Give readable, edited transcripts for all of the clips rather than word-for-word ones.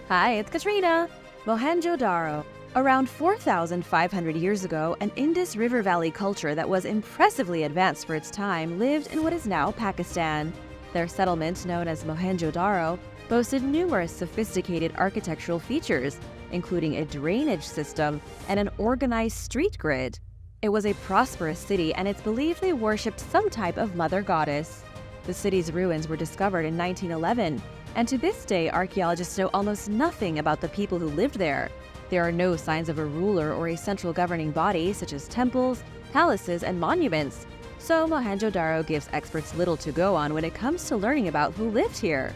Hi, it's Katrina! Mohenjo Daro. Around 4,500 years ago, an Indus River Valley culture that was impressively advanced for its time lived in what is now Pakistan. Their settlement, known as Mohenjo Daro, boasted numerous sophisticated architectural features, including a drainage system and an organized street grid. It was a prosperous city, and it's believed they worshipped some type of mother goddess. The city's ruins were discovered in 1911, and to this day, archaeologists know almost nothing about the people who lived there. There are no signs of a ruler or a central governing body, such as temples, palaces, and monuments. So Mohenjo Daro gives experts little to go on when it comes to learning about who lived here.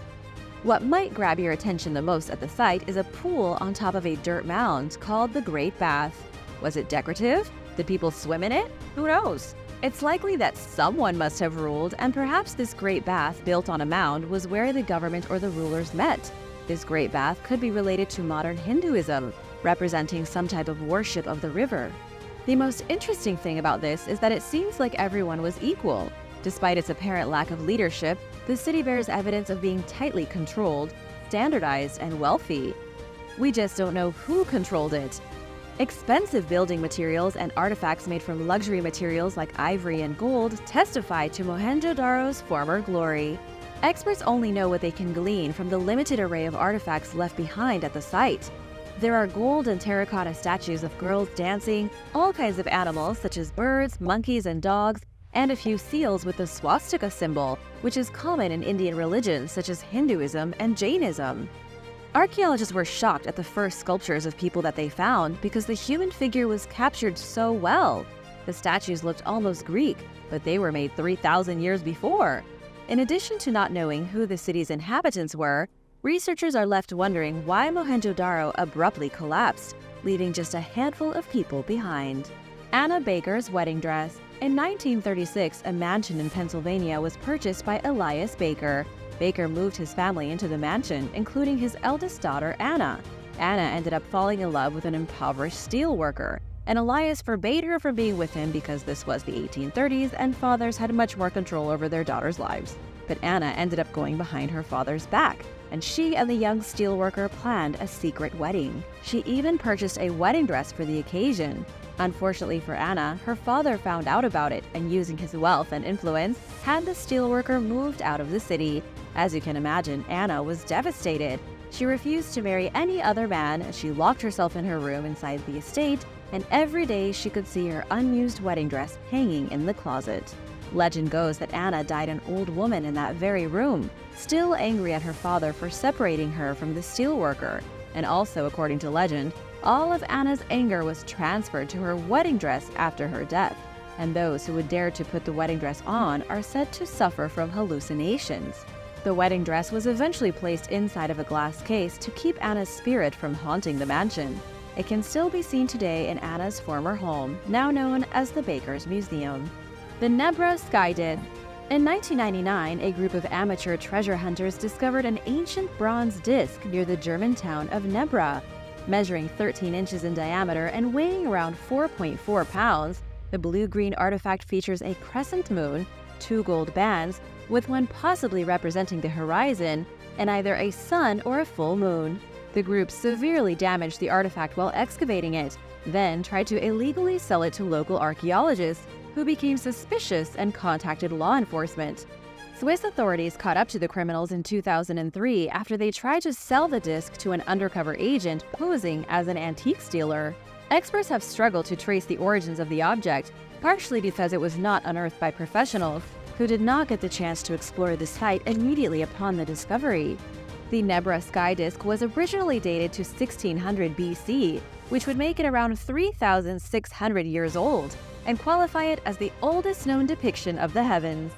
What might grab your attention the most at the site is a pool on top of a dirt mound called the Great Bath. Was it decorative? Did people swim in it? Who knows? It's likely that someone must have ruled, and perhaps this great bath built on a mound was where the government or the rulers met. This great bath could be related to modern Hinduism, representing some type of worship of the river. The most interesting thing about this is that it seems like everyone was equal. Despite its apparent lack of leadership, the city bears evidence of being tightly controlled, standardized, and wealthy. We just don't know who controlled it. Expensive building materials and artifacts made from luxury materials like ivory and gold testify to Mohenjo Daro's former glory. Experts only know what they can glean from the limited array of artifacts left behind at the site. There are gold and terracotta statues of girls dancing, all kinds of animals such as birds, monkeys, and dogs, and a few seals with the swastika symbol, which is common in Indian religions such as Hinduism and Jainism. Archaeologists were shocked at the first sculptures of people that they found because the human figure was captured so well. The statues looked almost Greek, but they were made 3,000 years before. In addition to not knowing who the city's inhabitants were, researchers are left wondering why Mohenjo Daro abruptly collapsed, leaving just a handful of people behind. Anna Baker's wedding dress. In 1936, a mansion in Pennsylvania was purchased by Elias Baker. Baker moved his family into the mansion, including his eldest daughter, Anna. Anna ended up falling in love with an impoverished steel worker, and Elias forbade her from being with him because this was the 1830s and fathers had much more control over their daughters' lives. But Anna ended up going behind her father's back, and she and the young steelworker planned a secret wedding. She even purchased a wedding dress for the occasion. Unfortunately for Anna, her father found out about it and, using his wealth and influence, had the steelworker moved out of the city. As you can imagine, Anna was devastated. She refused to marry any other man, and she locked herself in her room inside the estate, and every day she could see her unused wedding dress hanging in the closet. Legend goes that Anna died an old woman in that very room, still angry at her father for separating her from the steelworker. And also, according to legend, all of Anna's anger was transferred to her wedding dress after her death, and those who would dare to put the wedding dress on are said to suffer from hallucinations. The wedding dress was eventually placed inside of a glass case to keep Anna's spirit from haunting the mansion. It can still be seen today in Anna's former home, now known as the Baker's Museum. The Nebra Sky Disc. In 1999, a group of amateur treasure hunters discovered an ancient bronze disc near the German town of Nebra. Measuring 13 inches in diameter and weighing around 4.4 pounds, the blue-green artifact features a crescent moon, 2 gold bands, with one possibly representing the horizon, and either a sun or a full moon. The group severely damaged the artifact while excavating it, then tried to illegally sell it to local archaeologists, who became suspicious and contacted law enforcement. Swiss authorities caught up to the criminals in 2003 after they tried to sell the disc to an undercover agent posing as an antique dealer. Experts have struggled to trace the origins of the object, partially because it was not unearthed by professionals, who did not get the chance to explore the site immediately upon the discovery. The Nebra Sky Disc was originally dated to 1600 BC, which would make it around 3,600 years old, and qualify it as the oldest known depiction of the heavens.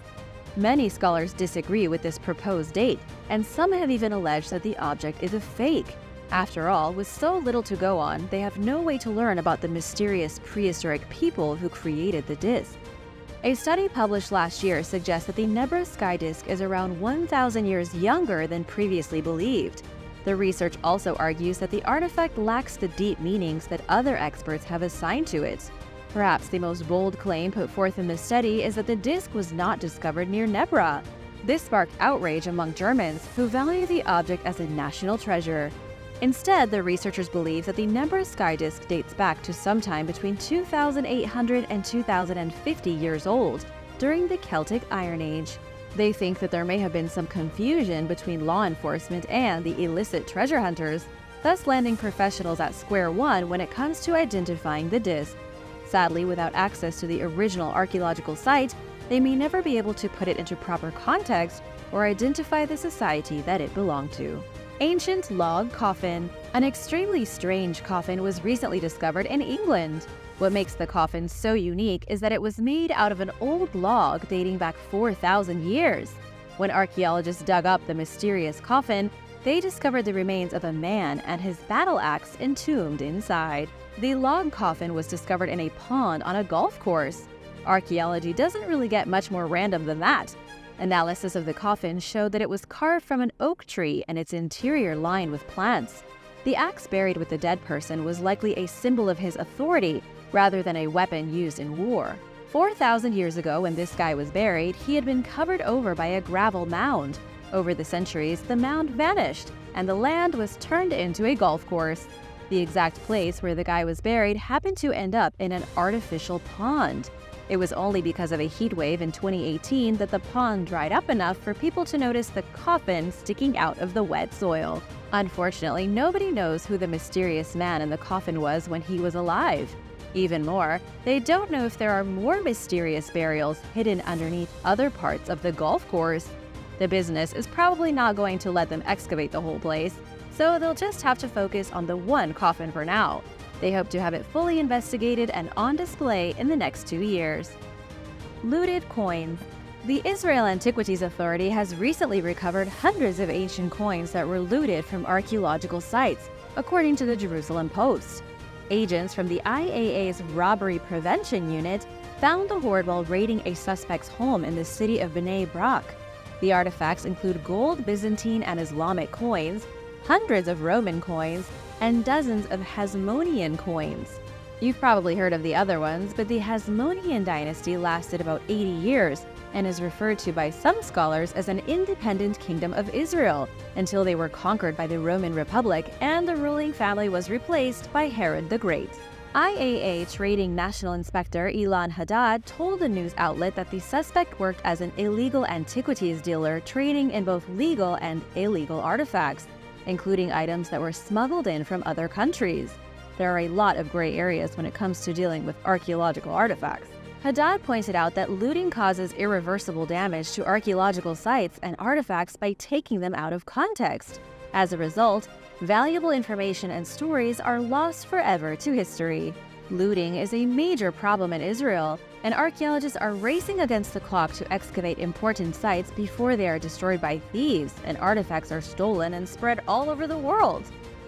Many scholars disagree with this proposed date, and some have even alleged that the object is a fake. After all, with so little to go on, they have no way to learn about the mysterious prehistoric people who created the disc. A study published last year suggests that the Nebra Sky Disc is around 1,000 years younger than previously believed. The research also argues that the artifact lacks the deep meanings that other experts have assigned to it. Perhaps the most bold claim put forth in the study is that the disc was not discovered near Nebra. This sparked outrage among Germans, who value the object as a national treasure. Instead, the researchers believe that the Nebra Sky Disc dates back to sometime between 2,800 and 2,050 years old, during the Celtic Iron Age. They think that there may have been some confusion between law enforcement and the illicit treasure hunters, thus landing professionals at square one when it comes to identifying the disc. Sadly, without access to the original archaeological site, they may never be able to put it into proper context or identify the society that it belonged to. Ancient Log Coffin. An extremely strange coffin was recently discovered in England. What makes the coffin so unique is that it was made out of an old log dating back 4,000 years. When archaeologists dug up the mysterious coffin, they discovered the remains of a man and his battle axe entombed inside. The log coffin was discovered in a pond on a golf course. Archaeology doesn't really get much more random than that. Analysis of the coffin showed that it was carved from an oak tree and its interior lined with plants. The axe buried with the dead person was likely a symbol of his authority rather than a weapon used in war. 4,000 years ago, when this guy was buried, he had been covered over by a gravel mound. Over the centuries, the mound vanished, and the land was turned into a golf course. The exact place where the guy was buried happened to end up in an artificial pond. It was only because of a heat wave in 2018 that the pond dried up enough for people to notice the coffin sticking out of the wet soil. Unfortunately, nobody knows who the mysterious man in the coffin was when he was alive. Even more, they don't know if there are more mysterious burials hidden underneath other parts of the golf course. The business is probably not going to let them excavate the whole place, so they'll just have to focus on the one coffin for now. They hope to have it fully investigated and on display in the next 2 years. Looted coins. The Israel Antiquities Authority has recently recovered hundreds of ancient coins that were looted from archaeological sites, according to the Jerusalem Post. Agents from the IAA's Robbery Prevention Unit found the hoard while raiding a suspect's home in the city of Bnei Brak. The artifacts include gold, Byzantine, and Islamic coins, hundreds of Roman coins, and dozens of Hasmonean coins. You've probably heard of the other ones, but the Hasmonean dynasty lasted about 80 years and is referred to by some scholars as an independent kingdom of Israel until they were conquered by the Roman Republic and the ruling family was replaced by Herod the Great. IAA Trading National Inspector Ilan Haddad told the news outlet that the suspect worked as an illegal antiquities dealer trading in both legal and illegal artifacts, including items that were smuggled in from other countries. There are a lot of gray areas when it comes to dealing with archaeological artifacts. Haddad pointed out that looting causes irreversible damage to archaeological sites and artifacts by taking them out of context. As a result, valuable information and stories are lost forever to history. Looting is a major problem in Israel, and archaeologists are racing against the clock to excavate important sites before they are destroyed by thieves and artifacts are stolen and spread all over the world.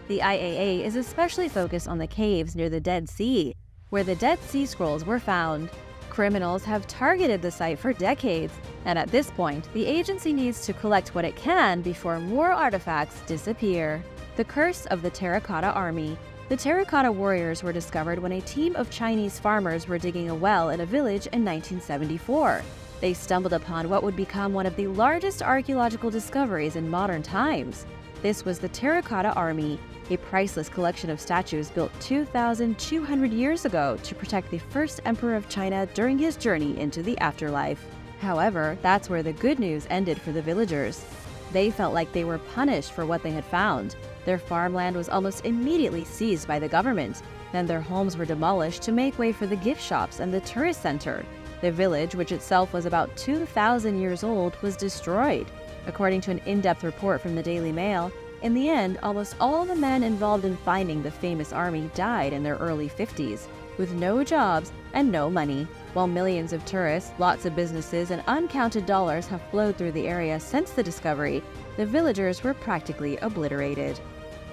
The IAA is especially focused on the caves near the Dead Sea, where the Dead Sea Scrolls were found. Criminals have targeted the site for decades, and at this point, the agency needs to collect what it can before more artifacts disappear. The Curse of the Terracotta Army. The Terracotta warriors were discovered when a team of Chinese farmers were digging a well in a village in 1974. They stumbled upon what would become one of the largest archaeological discoveries in modern times. This was the Terracotta Army, a priceless collection of statues built 2,200 years ago to protect the first emperor of China during his journey into the afterlife. However, that's where the good news ended for the villagers. They felt like they were punished for what they had found. Their farmland was almost immediately seized by the government. Then their homes were demolished to make way for the gift shops and the tourist center. The village, which itself was about 2,000 years old, was destroyed. According to an in-depth report from the Daily Mail, in the end, almost all the men involved in finding the famous army died in their early 50s, with no jobs and no money. While millions of tourists, lots of businesses, and uncounted dollars have flowed through the area since the discovery, the villagers were practically obliterated.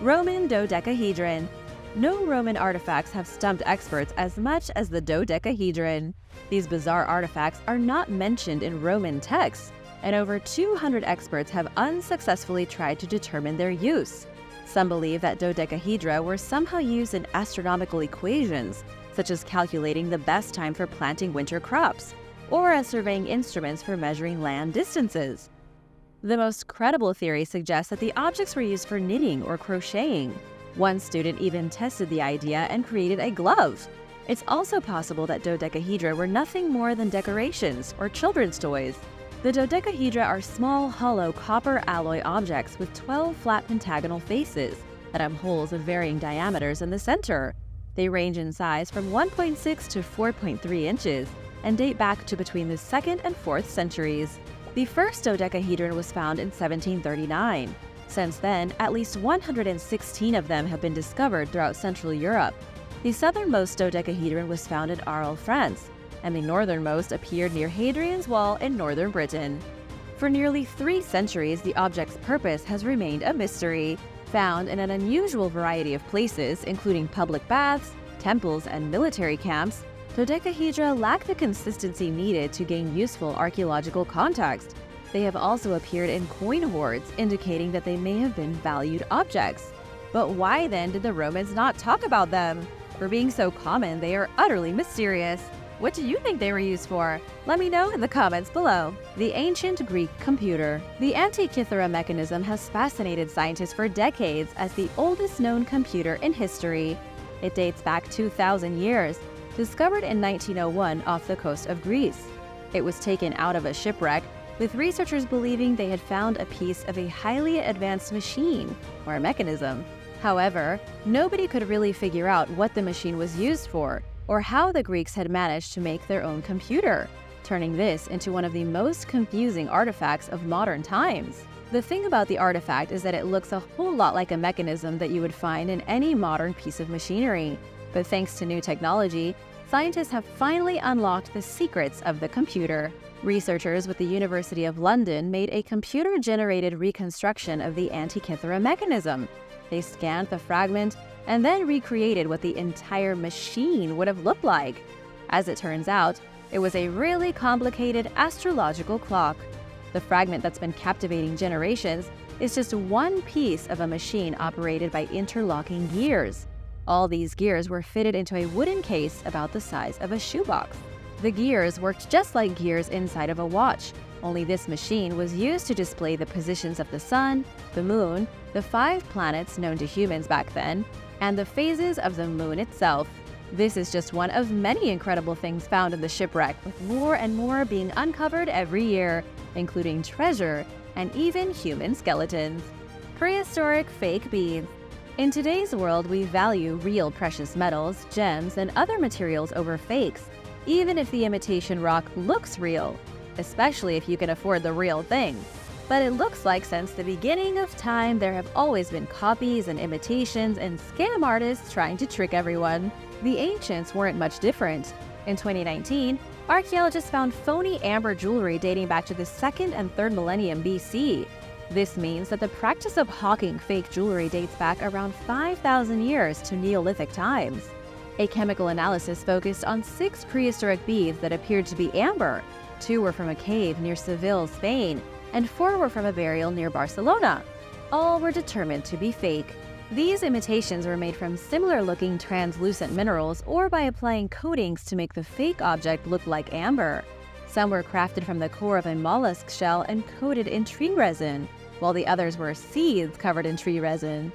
Roman dodecahedron. No Roman artifacts have stumped experts as much as the dodecahedron. These bizarre artifacts are not mentioned in Roman texts, and over 200 experts have unsuccessfully tried to determine their use. Some believe that dodecahedra were somehow used in astronomical equations, such as calculating the best time for planting winter crops, or as surveying instruments for measuring land distances. The most credible theory suggests that the objects were used for knitting or crocheting. One student even tested the idea and created a glove. It's also possible that dodecahedra were nothing more than decorations or children's toys. The dodecahedra are small, hollow copper alloy objects with 12 flat pentagonal faces that have holes of varying diameters in the center. They range in size from 1.6 to 4.3 inches and date back to between the 2nd and 4th centuries. The first dodecahedron was found in 1739. Since then, at least 116 of them have been discovered throughout Central Europe. The southernmost dodecahedron was found in Arles, France, and the northernmost appeared near Hadrian's Wall in northern Britain. For nearly 3 centuries, the object's purpose has remained a mystery. Found in an unusual variety of places, including public baths, temples, and military camps, dodecahedra lack the consistency needed to gain useful archaeological context. They have also appeared in coin hoards, indicating that they may have been valued objects. But why then did the Romans not talk about them? For being so common, they are utterly mysterious. What do you think they were used for? Let me know in the comments below. The ancient Greek computer. The Antikythera mechanism has fascinated scientists for decades as the oldest known computer in history. It dates back 2,000 years, discovered in 1901 off the coast of Greece. It was taken out of a shipwreck, with researchers believing they had found a piece of a highly advanced machine, or a mechanism. However, nobody could really figure out what the machine was used for, or how the Greeks had managed to make their own computer, turning this into one of the most confusing artifacts of modern times. The thing about the artifact is that it looks a whole lot like a mechanism that you would find in any modern piece of machinery. But thanks to new technology, scientists have finally unlocked the secrets of the computer. Researchers with the University of London made a computer-generated reconstruction of the Antikythera mechanism. They scanned the fragment and then recreated what the entire machine would have looked like. As it turns out, it was a really complicated astrological clock. The fragment that's been captivating generations is just one piece of a machine operated by interlocking gears. All these gears were fitted into a wooden case about the size of a shoebox. The gears worked just like gears inside of a watch, only this machine was used to display the positions of the sun, the moon, the 5 planets known to humans back then, and the phases of the moon itself. This is just one of many incredible things found in the shipwreck, with more and more being uncovered every year, including treasure and even human skeletons. Prehistoric fake beads. In today's world, we value real precious metals, gems, and other materials over fakes, even if the imitation rock looks real, especially if you can afford the real thing. But it looks like since the beginning of time, there have always been copies and imitations and scam artists trying to trick everyone. The ancients weren't much different. In 2019, archaeologists found phony amber jewelry dating back to the 2nd and 3rd millennium BC. This means that the practice of hawking fake jewelry dates back around 5,000 years to Neolithic times. A chemical analysis focused on 6 prehistoric beads that appeared to be amber. 2 were from a cave near Seville, Spain, and 4 were from a burial near Barcelona. All were determined to be fake. These imitations were made from similar-looking translucent minerals or by applying coatings to make the fake object look like amber. Some were crafted from the core of a mollusk shell and coated in tree resin, while the others were seeds covered in tree resin.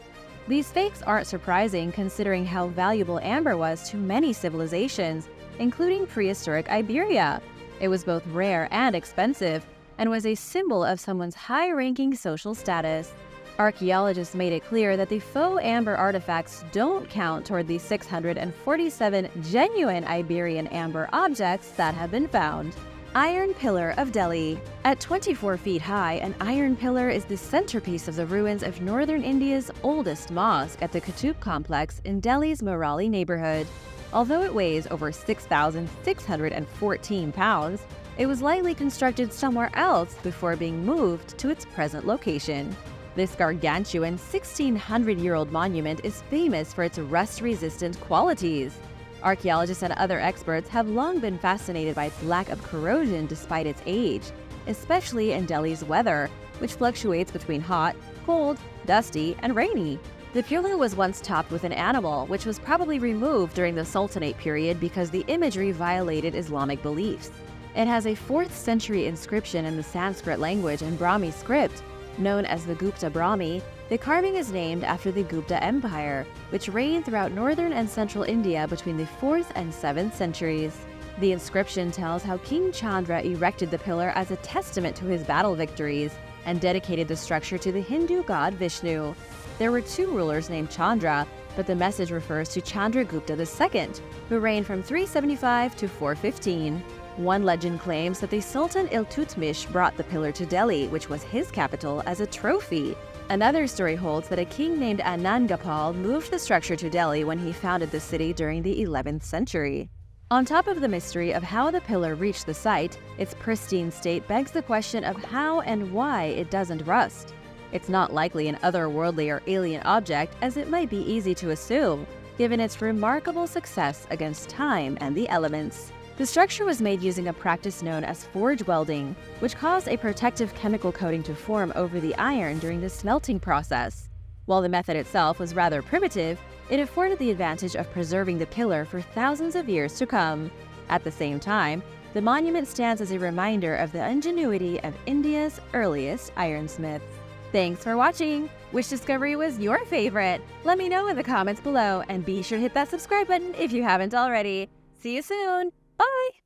These fakes aren't surprising considering how valuable amber was to many civilizations, including prehistoric Iberia. It was both rare and expensive, and was a symbol of someone's high-ranking social status. Archaeologists made it clear that the faux amber artifacts don't count toward the 647 genuine Iberian amber objects that have been found. Iron Pillar of Delhi. At 24 feet high, an iron pillar is the centerpiece of the ruins of northern India's oldest mosque at the Qutb complex in Delhi's Morali neighborhood. Although it weighs over 6,614 pounds, it was likely constructed somewhere else before being moved to its present location. This gargantuan 1,600-year-old monument is famous for its rust-resistant qualities. Archaeologists and other experts have long been fascinated by its lack of corrosion despite its age, especially in Delhi's weather, which fluctuates between hot, cold, dusty, and rainy. The pillar was once topped with an animal, which was probably removed during the Sultanate period because the imagery violated Islamic beliefs. It has a 4th century inscription in the Sanskrit language and Brahmi script. Known as the Gupta Brahmi, the carving is named after the Gupta Empire, which reigned throughout northern and central India between the 4th and 7th centuries. The inscription tells how King Chandra erected the pillar as a testament to his battle victories and dedicated the structure to the Hindu god Vishnu. There were 2 rulers named Chandra, but the message refers to Chandragupta II, who reigned from 375 to 415. One legend claims that the Sultan Iltutmish brought the pillar to Delhi, which was his capital, as a trophy. Another story holds that a king named Anangapal moved the structure to Delhi when he founded the city during the 11th century. On top of the mystery of how the pillar reached the site, its pristine state begs the question of how and why it doesn't rust. It's not likely an otherworldly or alien object, as it might be easy to assume, given its remarkable success against time and the elements. The structure was made using a practice known as forge welding, which caused a protective chemical coating to form over the iron during the smelting process. While the method itself was rather primitive, it afforded the advantage of preserving the pillar for thousands of years to come. At the same time, the monument stands as a reminder of the ingenuity of India's earliest ironsmiths. Thanks for watching! Which discovery was your favorite? Let me know in the comments below, and be sure to hit that subscribe button if you haven't already. See you soon! Bye!